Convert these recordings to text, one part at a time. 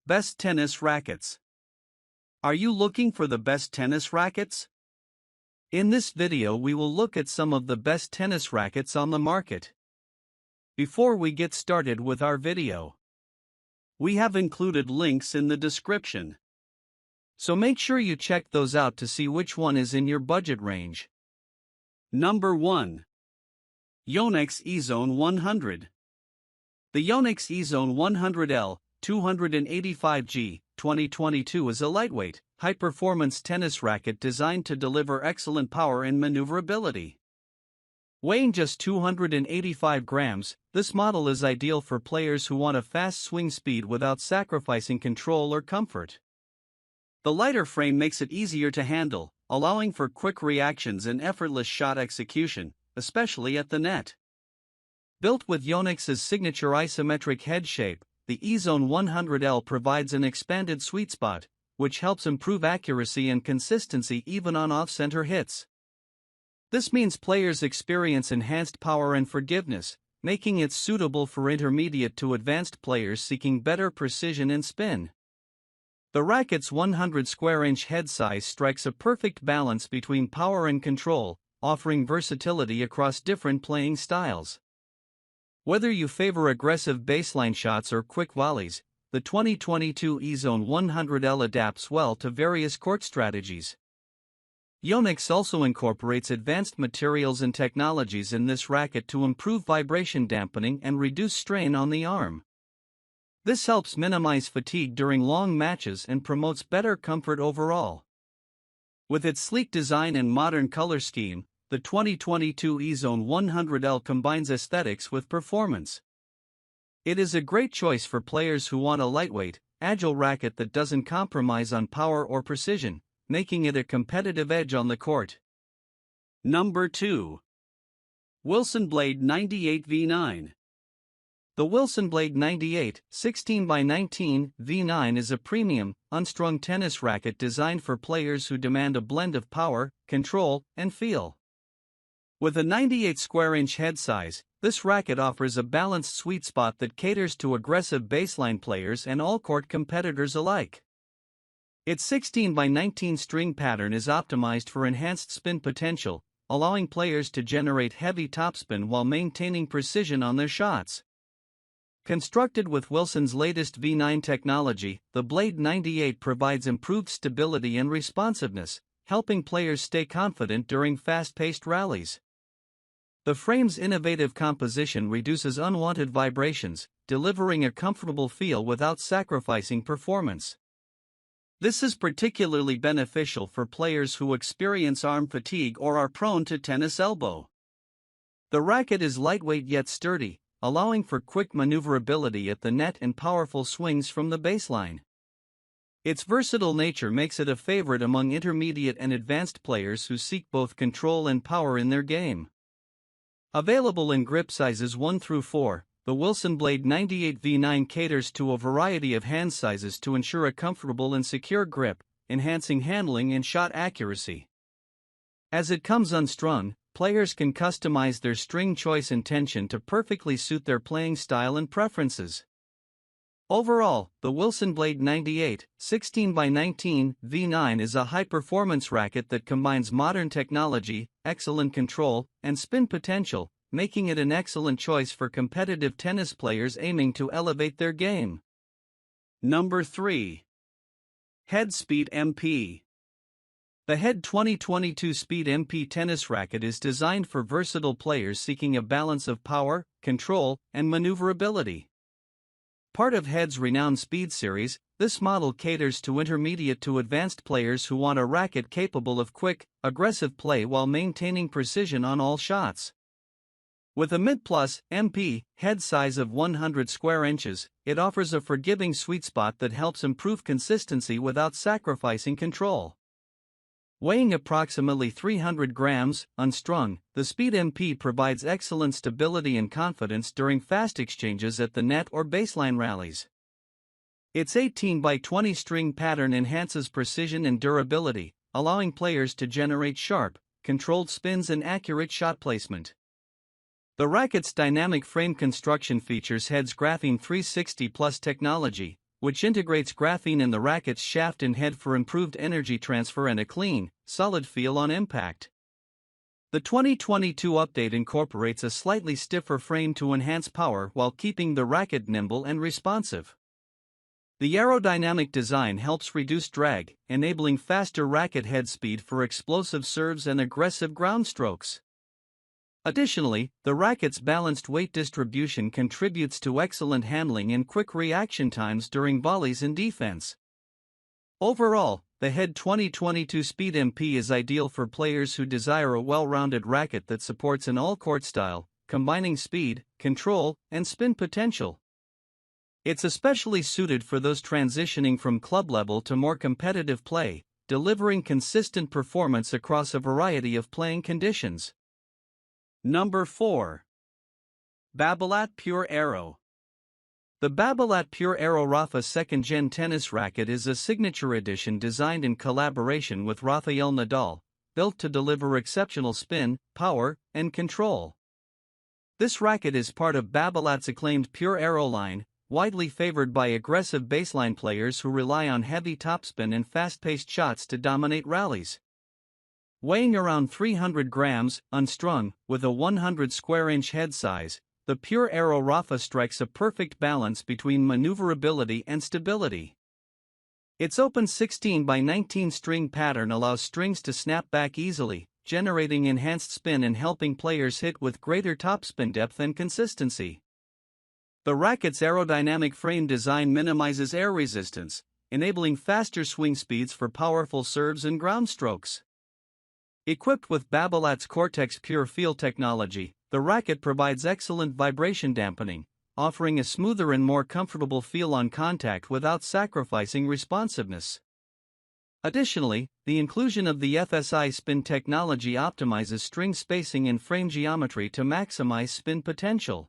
Best tennis rackets. Are you looking for the best tennis rackets? In this video we will look at some of the best tennis rackets on the market. Before we get started with our video, we have included links in the description, so make sure you check those out to see which one is in your budget range. Number 1. Yonex Ezone 100. The Yonex Ezone 100L 285G 2022 is a lightweight, high-performance tennis racket designed to deliver excellent power and maneuverability. Weighing just 285 grams, this model is ideal for players who want a fast swing speed without sacrificing control or comfort. The lighter frame makes it easier to handle, allowing for quick reactions and effortless shot execution, especially at the net. Built with Yonex's signature isometric head shape, the Ezone 100L provides an expanded sweet spot, which helps improve accuracy and consistency even on off-center hits. This means players experience enhanced power and forgiveness, making it suitable for intermediate to advanced players seeking better precision and spin. The racket's 100 square inch head size strikes a perfect balance between power and control, offering versatility across different playing styles. Whether you favor aggressive baseline shots or quick volleys, the 2022 Ezone 100L adapts well to various court strategies. Yonex also incorporates advanced materials and technologies in this racket to improve vibration dampening and reduce strain on the arm. This helps minimize fatigue during long matches and promotes better comfort overall. With its sleek design and modern color scheme, the 2022 Ezone 100L combines aesthetics with performance. It is a great choice for players who want a lightweight, agile racket that doesn't compromise on power or precision, making it a competitive edge on the court. Number 2. Wilson Blade 98 V9. The Wilson Blade 98 16x19 V9 is a premium, unstrung tennis racket designed for players who demand a blend of power, control, and feel. With a 98 square inch head size, this racket offers a balanced sweet spot that caters to aggressive baseline players and all-court competitors alike. Its 16x19 string pattern is optimized for enhanced spin potential, allowing players to generate heavy topspin while maintaining precision on their shots. Constructed with Wilson's latest V9 technology, the Blade 98 provides improved stability and responsiveness, helping players stay confident during fast-paced rallies. The frame's innovative composition reduces unwanted vibrations, delivering a comfortable feel without sacrificing performance. This is particularly beneficial for players who experience arm fatigue or are prone to tennis elbow. The racket is lightweight yet sturdy, allowing for quick maneuverability at the net and powerful swings from the baseline. Its versatile nature makes it a favorite among intermediate and advanced players who seek both control and power in their game. Available in grip sizes 1 through 4, the Wilson Blade 98 V9 caters to a variety of hand sizes to ensure a comfortable and secure grip, enhancing handling and shot accuracy. As it comes unstrung, players can customize their string choice and tension to perfectly suit their playing style and preferences. Overall, the Wilson Blade 98 16x19 V9 is a high-performance racket that combines modern technology, excellent control, and spin potential, making it an excellent choice for competitive tennis players aiming to elevate their game. Number 3. Head Speed MP. The Head 2022 Speed MP tennis racket is designed for versatile players seeking a balance of power, control, and maneuverability. Part of Head's renowned Speed series, this model caters to intermediate to advanced players who want a racket capable of quick, aggressive play while maintaining precision on all shots. With a mid-plus MP head size of 100 square inches, it offers a forgiving sweet spot that helps improve consistency without sacrificing control. Weighing approximately 300 grams, unstrung, the Speed MP provides excellent stability and confidence during fast exchanges at the net or baseline rallies. Its 18x20 string pattern enhances precision and durability, allowing players to generate sharp, controlled spins and accurate shot placement. The racket's dynamic frame construction features Head's Graphene 360 Plus technology, which integrates graphene in the racket's shaft and head for improved energy transfer and a clean, solid feel on impact. The 2022 update incorporates a slightly stiffer frame to enhance power while keeping the racket nimble and responsive. The aerodynamic design helps reduce drag, enabling faster racket head speed for explosive serves and aggressive ground strokes. Additionally, the racket's balanced weight distribution contributes to excellent handling and quick reaction times during volleys and defense. Overall, the Head 2022 Speed MP is ideal for players who desire a well-rounded racket that supports an all-court style, combining speed, control, and spin potential. It's especially suited for those transitioning from club level to more competitive play, delivering consistent performance across a variety of playing conditions. Number 4. Babolat Pure Aero. The Babolat Pure Aero Rafa 2nd Gen tennis racket is a signature edition designed in collaboration with Rafael Nadal, built to deliver exceptional spin, power, and control. This racket is part of Babolat's acclaimed Pure Aero line, widely favored by aggressive baseline players who rely on heavy topspin and fast-paced shots to dominate rallies. Weighing around 300 grams, unstrung, with a 100 square-inch head size, the Pure Aero Rafa strikes a perfect balance between maneuverability and stability. Its open 16 by 19 string pattern allows strings to snap back easily, generating enhanced spin and helping players hit with greater topspin depth and consistency. The racket's aerodynamic frame design minimizes air resistance, enabling faster swing speeds for powerful serves and ground strokes. Equipped with Babalat's Cortex Pure Feel technology, the racket provides excellent vibration dampening, offering a smoother and more comfortable feel on contact without sacrificing responsiveness. Additionally, the inclusion of the FSI spin technology optimizes string spacing and frame geometry to maximize spin potential.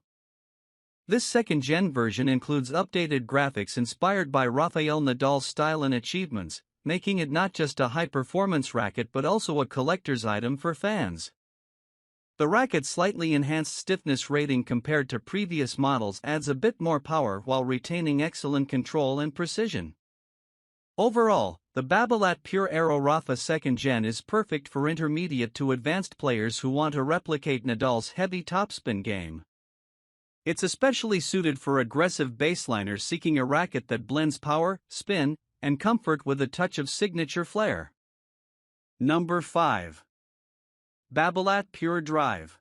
This 2nd Gen version includes updated graphics inspired by Rafael Nadal's style and achievements, making it not just a high-performance racket but also a collector's item for fans. The racket's slightly enhanced stiffness rating compared to previous models adds a bit more power while retaining excellent control and precision. Overall, the Babolat Pure Aero Rafa 2nd Gen is perfect for intermediate to advanced players who want to replicate Nadal's heavy topspin game. It's especially suited for aggressive baseliners seeking a racket that blends power, spin, and comfort with a touch of signature flair. Number 5. Babolat Pure Drive.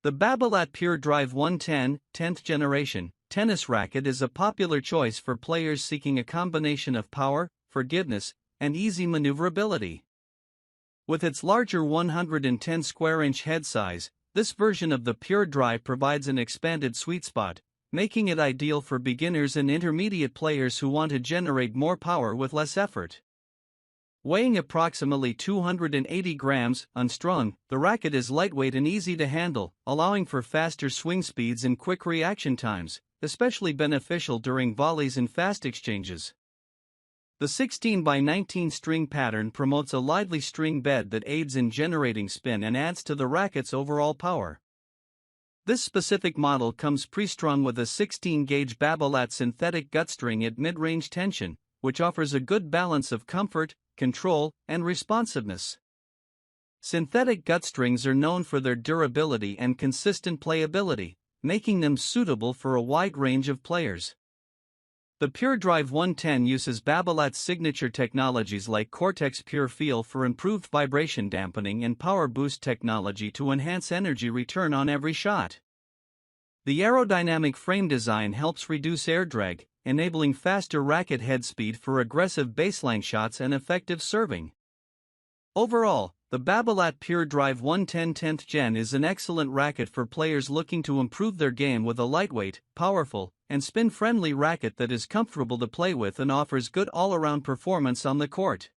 The Babolat Pure Drive 110, 10th generation, tennis racket is a popular choice for players seeking a combination of power, forgiveness, and easy maneuverability. With its larger 110 square-inch head size, this version of the Pure Drive provides an expanded sweet spot, making it ideal for beginners and intermediate players who want to generate more power with less effort. Weighing approximately 280 grams, unstrung, the racket is lightweight and easy to handle, allowing for faster swing speeds and quick reaction times, especially beneficial during volleys and fast exchanges. The 16 by 19 string pattern promotes a lively string bed that aids in generating spin and adds to the racket's overall power. This specific model comes pre-strung with a 16-gauge Babolat synthetic gut string at mid-range tension, which offers a good balance of comfort, control, and responsiveness. Synthetic gut strings are known for their durability and consistent playability, making them suitable for a wide range of players. The Pure Drive 110 uses Babolat's signature technologies like Cortex Pure Feel for improved vibration dampening and Power Boost technology to enhance energy return on every shot. The aerodynamic frame design helps reduce air drag, enabling faster racket head speed for aggressive baseline shots and effective serving. Overall, the Babolat Pure Drive 110 10th Gen is an excellent racket for players looking to improve their game with a lightweight, powerful, and spin-friendly racket that is comfortable to play with and offers good all-around performance on the court.